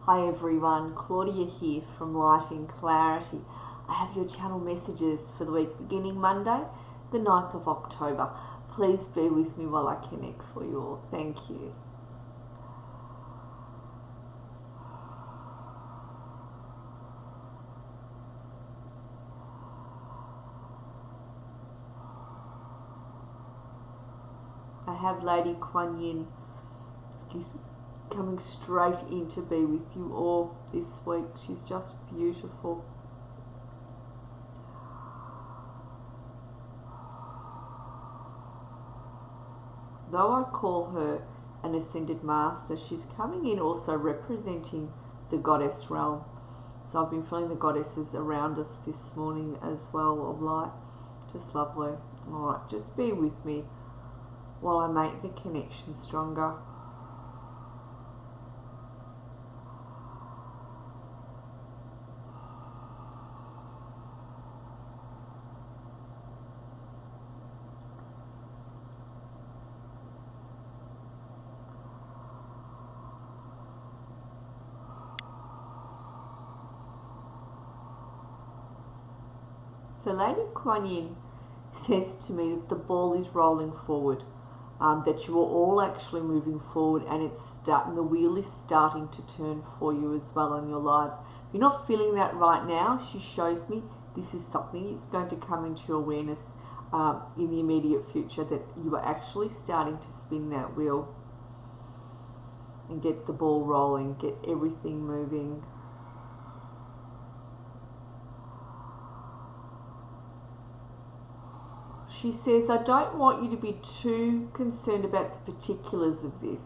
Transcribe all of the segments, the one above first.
Hi everyone, Claudia here from Light and Clarity. I have your channel messages for the week beginning Monday, the 9th of October. Please bear with me while I connect for you all. Thank you. I have Lady Kuan Yin, coming straight in to be with you all this week. She's just beautiful. Though I call her an ascended master, she's coming in also representing the goddess realm. So I've been feeling the goddesses around us this morning as well of light. Just lovely. Alright, just be with me while I make the connection stronger. So Lady Kuan Yin says to me that the ball is rolling forward, that you are all actually moving forward, and the wheel is starting to turn for you as well in your lives. If you're not feeling that right now, she shows me this is something that's going to come into your awareness in the immediate future, that you are actually starting to spin that wheel and get the ball rolling, get everything moving. She says, I don't want you to be too concerned about the particulars of this.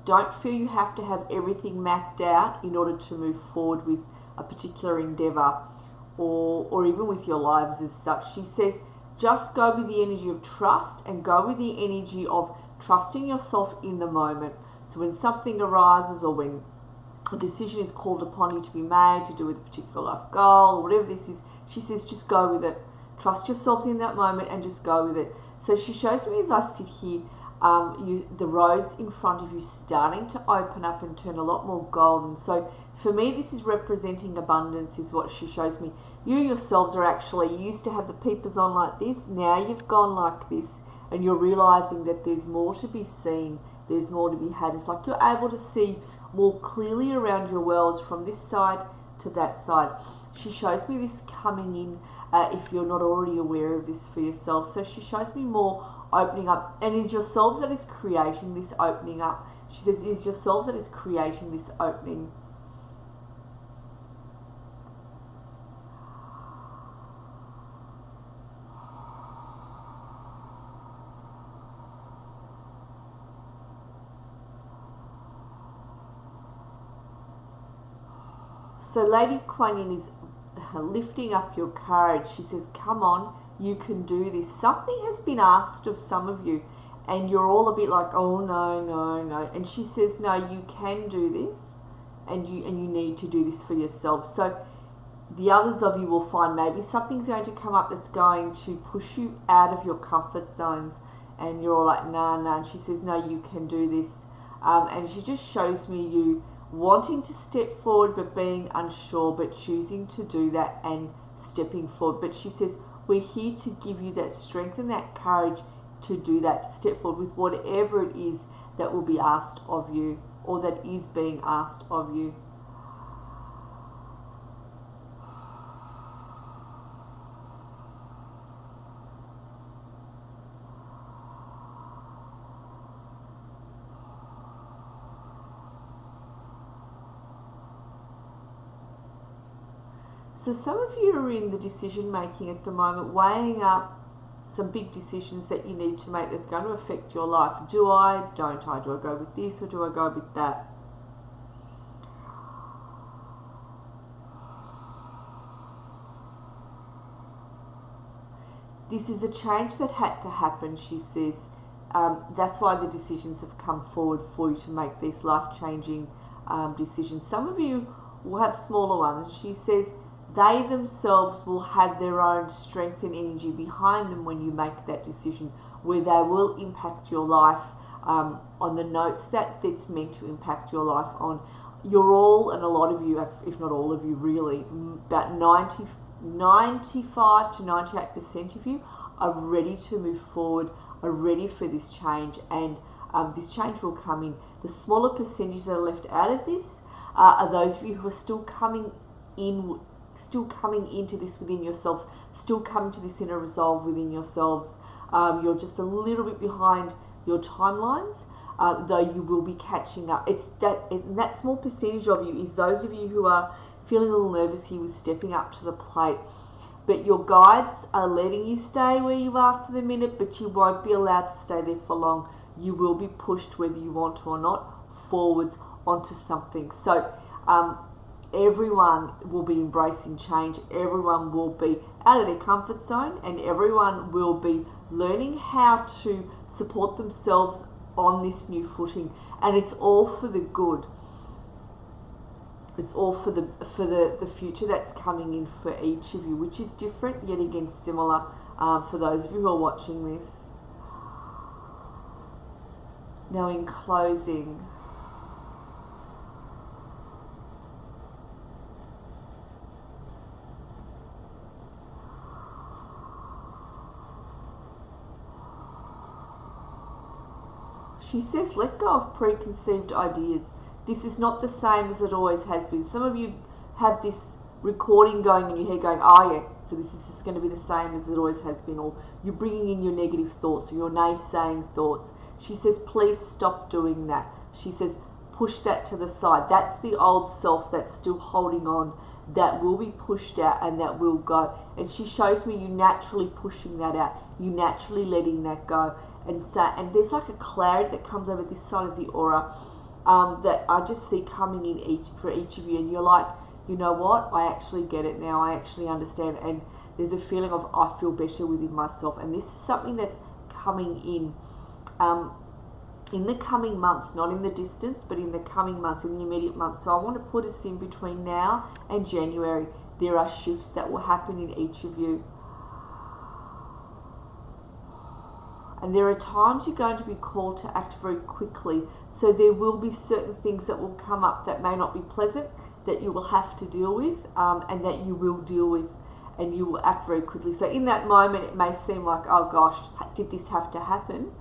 Don't feel you have to have everything mapped out in order to move forward with a particular endeavour or even with your lives as such. She says, just go with the energy of trust and go with the energy of trusting yourself in the moment. So when something arises or when a decision is called upon you to be made to do with a particular life goal or whatever this is, she says, just go with it. Trust yourselves in that moment and just go with it. So she shows me as I sit here, the roads in front of you starting to open up and turn a lot more golden. So for me, this is representing abundance, is what she shows me. You yourselves are actually, you used to have the peepers on like this, now you've gone like this, and you're realizing that there's more to be seen, there's more to be had. It's like you're able to see more clearly around your worlds from this side to that side. She shows me this coming in, if you're not already aware of this for yourself. So she shows me more opening up, and it is yourselves that is creating this opening up. She says it is yourselves that is creating this opening. So Lady Kuan Yin is lifting up your courage. She says, come on, you can do this. Something has been asked of some of you and you're all a bit like, oh no, no, no. And she says, no, you can do this, and you need to do this for yourself. So the others of you will find maybe something's going to come up that's going to push you out of your comfort zones, and you're all like, nah, nah. And she says, no, you can do this. And she just shows me you wanting to step forward but being unsure, but choosing to do that and stepping forward. But she says, we're here to give you that strength and that courage to do that, to step forward with whatever it is that will be asked of you, or that is being asked of you. So some of you are in the decision making at the moment, weighing up some big decisions that you need to make that's going to affect your life. Do I? Don't I? Do I go with this or do I go with that? This is a change that had to happen, she says. That's why the decisions have come forward for you to make these life-changing decisions. Some of you will have smaller ones. She says they themselves will have their own strength and energy behind them when you make that decision, where they will impact your life on the notes that it's meant to impact your life on. you're all, and a lot of you, if not all of you really, about 95 to 98% of you are ready to move forward, are ready for this change, and this change will come in. The smaller percentage that are left out of this are those of you who are still coming into this within yourselves, still coming to this inner resolve within yourselves. You're just a little bit behind your timelines, though you will be catching up. It's that small percentage of you is those of you who are feeling a little nervous here with stepping up to the plate. But your guides are letting you stay where you are for the minute, but you won't be allowed to stay there for long. You will be pushed, whether you want to or not, forwards onto something. So everyone will be embracing change. Everyone will be out of their comfort zone, and everyone will be learning how to support themselves on this new footing. And it's all for the good. It's all for the future that's coming in for each of you, which is different, yet again similar for those of you who are watching this. Now, in closing, she says, let go of preconceived ideas. This is not the same as it always has been. Some of you have this recording going in your head going, oh yeah, so this is just going to be the same as it always has been, or you're bringing in your negative thoughts or your naysaying thoughts. She says, please stop doing that. She says, push that to the side. That's the old self that's still holding on. That will be pushed out and that will go. And she shows me you naturally pushing that out. You naturally letting that go. And there's like a clarity that comes over this side of the aura that I just see coming in for each of you. And you're like, you know what? I actually get it now. I actually understand. And there's a feeling of I feel better within myself. And this is something that's coming in the coming months, not in the distance, but in the coming months, in the immediate months. So I want to put us in between now and January. There are shifts that will happen in each of you. And there are times you're going to be called to act very quickly. So there will be certain things that will come up that may not be pleasant, that you will have to deal with, and that you will deal with, and you will act very quickly. So in that moment, it may seem like, oh gosh, did this have to happen?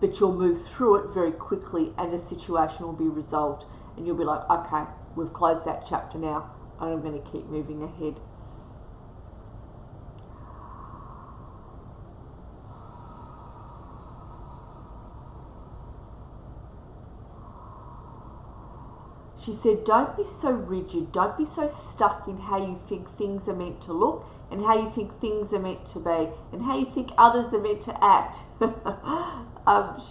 But you'll move through it very quickly and the situation will be resolved. And you'll be like, okay, we've closed that chapter now, and I'm going to keep moving ahead. She said, don't be so rigid, don't be so stuck in how you think things are meant to look and how you think things are meant to be and how you think others are meant to act.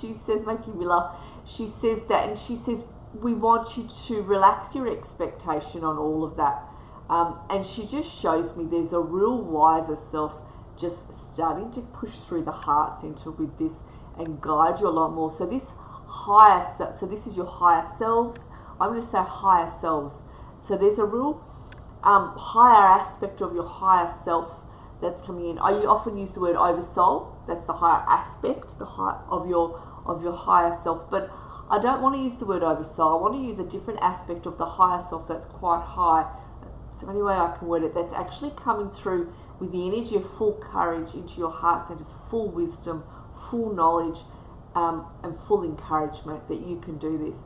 She says, making me laugh, she says that, and she says, we want you to relax your expectation on all of that. And she just shows me there's a real wiser self just starting to push through the heart center with this and guide you a lot more. So this higher, so this is your higher selves. I'm going to say higher selves. So there's a real higher aspect of your higher self that's coming in. I often use the word oversoul. That's the higher aspect, the high of your higher self. But I don't want to use the word oversoul. I want to use a different aspect of the higher self that's quite high. So any way I can word it, that's actually coming through with the energy of full courage into your heart centers, full wisdom, full knowledge, and full encouragement that you can do this.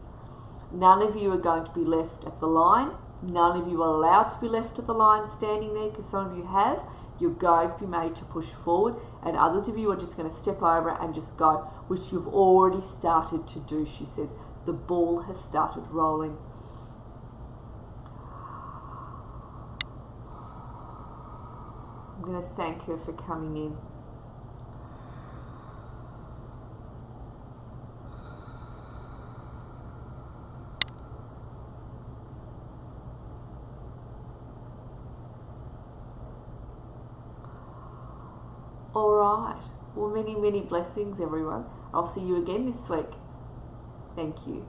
None of you are going to be left at the line. None of you are allowed to be left at the line standing there, because some of you have. You're going to be made to push forward, and others of you are just going to step over and just go, which you've already started to do, she says. The ball has started rolling. I'm going to thank her for coming in. Alright, well, many, many blessings, everyone. I'll see you again this week. Thank you.